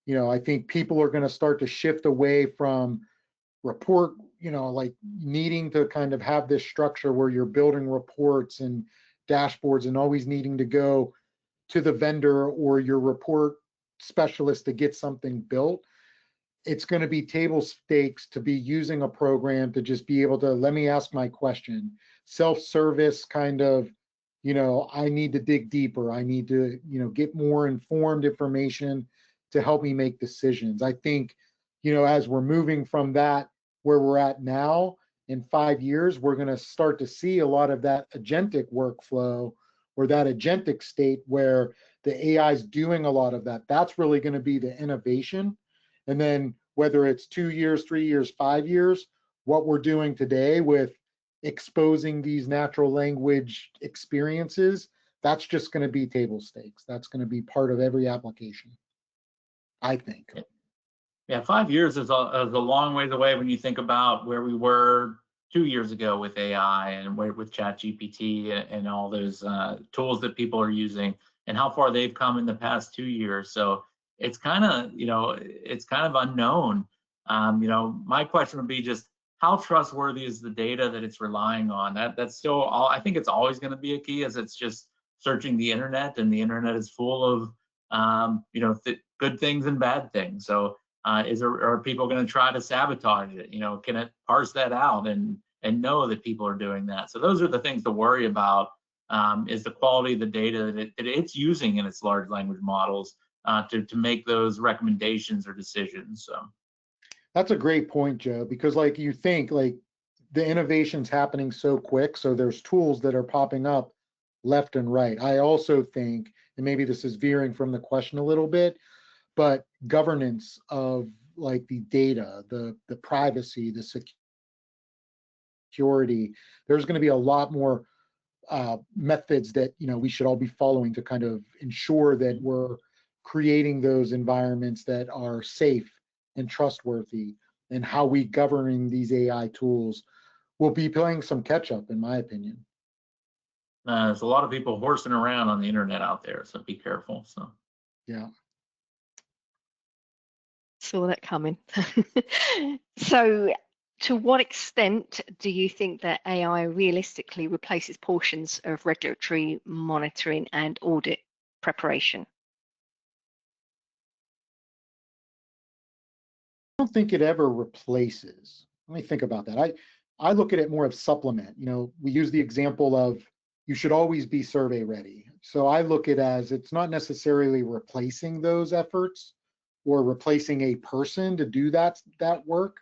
I think people are going to start to shift away from report, like needing to kind of have this structure where you're building reports and dashboards and always needing to go to the vendor or your report specialist to get something built. It's going to be table stakes to be using a program to just be able to, let me ask my question, self-service kind of, I need to dig deeper. I need to, get more informed information to help me make decisions. I think, as we're moving from that, where we're at now, in 5 years, we're going to start to see a lot of that agentic workflow or that agentic state where the AI is doing a lot of that. That's really going to be the innovation. And then whether it's 2 years, 3 years, 5 years, what we're doing today with exposing these natural language experiences, that's just going to be table stakes. That's going to be part of every application, I think. Yeah, 5 years is a long ways away when you think about where we were 2 years ago with AI and with ChatGPT and all those tools that people are using and how far they've come in the past 2 years. So it's kind of, unknown. My question would be just how trustworthy is the data that it's relying on? That's still all. I think it's always going to be a key, as it's just searching the internet, and the internet is full of good things and bad things. So are people going to try to sabotage it? Can it parse that out and know that people are doing that? So those are the things to worry about. Is the quality of the data that it's using in its large language models to make those recommendations or decisions. So that's a great point, Joe, because like you think like the innovation's happening so quick, so there's tools that are popping up left and right. I also think, and maybe this is veering from the question a little bit, but governance of like the data, the privacy, the security, there's going to be a lot more methods that we should all be following to kind of ensure that we're creating those environments that are safe and trustworthy. and how we governing these AI tools will be playing some catch up, in my opinion. There's a lot of people horsing around on the internet out there, so be careful. So Yeah. Saw that coming. So, to what extent do you think that AI realistically replaces portions of regulatory monitoring and audit preparation? I don't think it ever replaces. Let me think about that. I look at it more of supplement. You know, we use the example of you should always be survey ready. So I look at it as it's not necessarily replacing those efforts or replacing a person to do that work.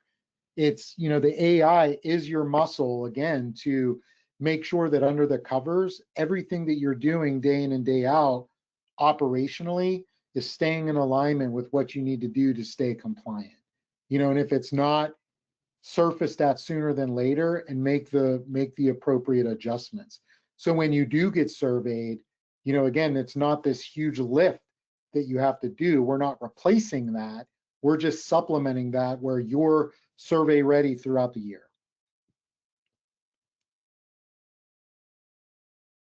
It's, you know, the AI is your muscle again to make sure that under the covers, everything that you're doing day in and day out operationally is staying in alignment with what you need to do to stay compliant. You know, and if it's not, surface that sooner than later and make the appropriate adjustments. So when you do get surveyed, you know, again, it's not this huge lift that you have to do. We're not replacing that. We're just supplementing that where you're survey ready throughout the year.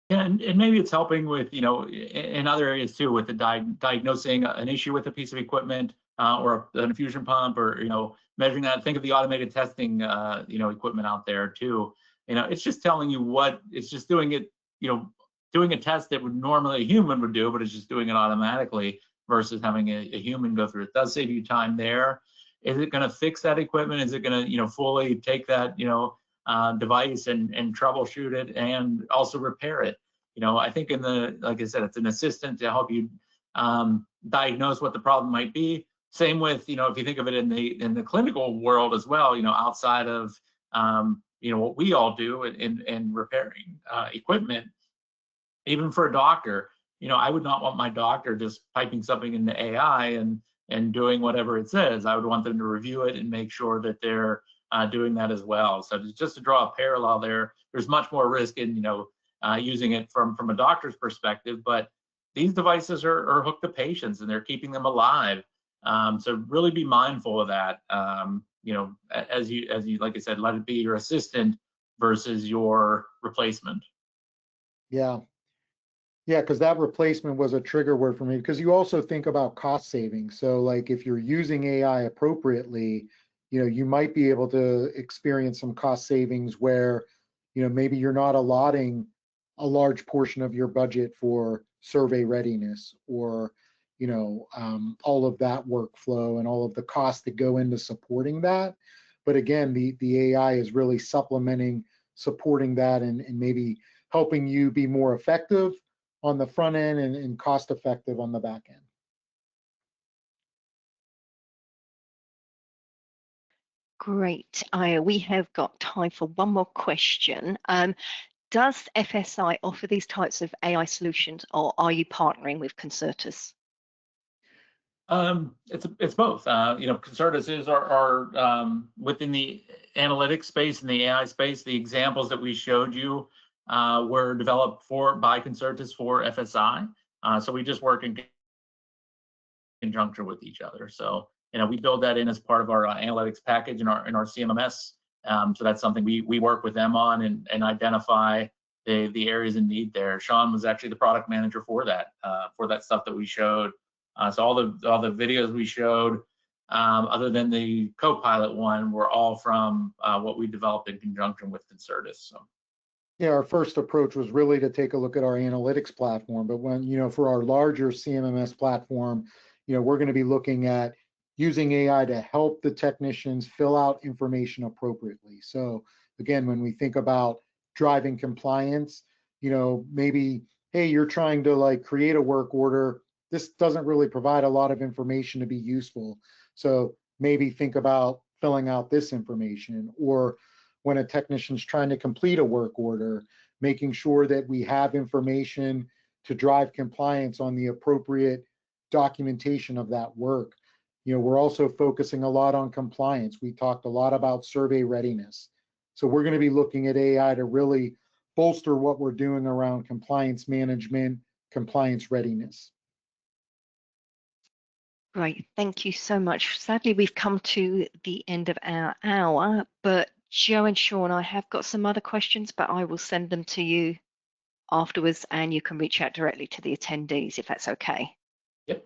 yeah, and maybe it's helping with, you know, in other areas too, with the diagnosing an issue with a piece of equipment or an infusion pump, or, you know, measuring that. Think of the automated testing, you know, equipment out there too. You know, it's just telling you what, it's just doing it, you know, doing a test that would normally a human would do, but it's just doing it automatically versus having a human go through it. It does save you time there. Is it going to fix that equipment? Is it going to, you know, fully take that, you know, device and troubleshoot it and also repair it? You know, I think in the, like I said, it's an assistant to help you diagnose what the problem might be. Same with, you know, if you think of it in the clinical world as well, you know, outside of you know, what we all do in repairing equipment, even for a doctor, you know, I would not want my doctor just piping something into AI and doing whatever it says. I would want them to review it and make sure that they're doing that as well. So just to draw a parallel there, there's much more risk in, you know, using it from a doctor's perspective, but these devices are hooked to patients and they're keeping them alive. So really be mindful of that. You know, as you like I said, let it be your assistant versus your replacement. Yeah. Yeah, because that replacement was a trigger word for me, because you also think about cost savings. So like if you're using AI appropriately, you know, you might be able to experience some cost savings where, you know, maybe you're not allotting a large portion of your budget for survey readiness or, you know, all of that workflow and all of the costs that go into supporting that. But again, the AI is really supplementing, supporting that, and maybe helping you be more effective on the front end and cost effective on the back end. Great. We have got time for one more question. Does FSI offer these types of AI solutions, or are you partnering with Concertus? It's both. You know, Concertus is our within the analytics space and the AI space. The examples that we showed you were developed by Concertus for FSI. So we just work in conjunction with each other. So, you know, we build that in as part of our analytics package in our CMMS. So that's something we work with them on and identify the areas in need there. Sean was actually the product manager for that stuff that we showed. So all the videos we showed, other than the co-pilot one, were all from what we developed in conjunction with Concertus. So. Yeah, our first approach was really to take a look at our analytics platform, but when, you know, for our larger CMMS platform, you know, we're going to be looking at using AI to help the technicians fill out information appropriately. So again, when we think about driving compliance, you know, maybe, hey, you're trying to like create a work order. This doesn't really provide a lot of information to be useful. So maybe think about filling out this information, or when a technician's trying to complete a work order, making sure that we have information to drive compliance on the appropriate documentation of that work. You know, we're also focusing a lot on compliance. We talked a lot about survey readiness. So we're going to be looking at AI to really bolster what we're doing around compliance management, compliance readiness. Great, thank you so much. Sadly, we've come to the end of our hour, but Joe and Sean, I have got some other questions, but I will send them to you afterwards, and you can reach out directly to the attendees if that's okay. Yep.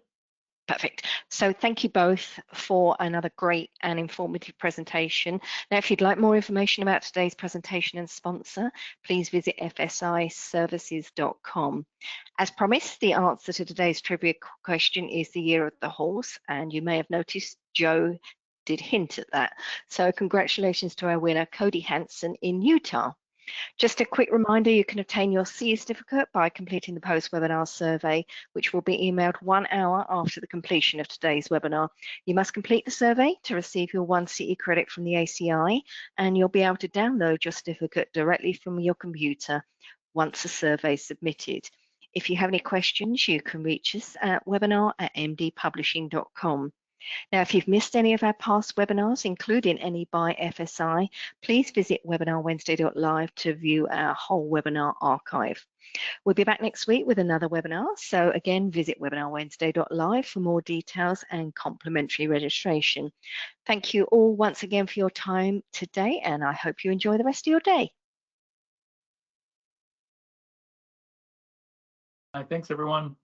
Perfect. So thank you both for another great and informative presentation. Now, if you'd like more information about today's presentation and sponsor, please visit fsiservices.com. As promised, the answer to today's trivia question is the year of the horse, and you may have noticed Joe did hint at that. So congratulations to our winner, Cody Hansen in Utah. Just a quick reminder, you can obtain your CE certificate by completing the post-webinar survey, which will be emailed 1 hour after the completion of today's webinar. You must complete the survey to receive your 1 CE credit from the ACI, and you'll be able to download your certificate directly from your computer once the survey is submitted. If you have any questions, you can reach us at webinar@mdpublishing.com. Now, if you've missed any of our past webinars, including any by FSI, please visit webinarwednesday.live to view our whole webinar archive. We'll be back next week with another webinar. So again, visit webinarwednesday.live for more details and complimentary registration. Thank you all once again for your time today, and I hope you enjoy the rest of your day. Thanks, everyone.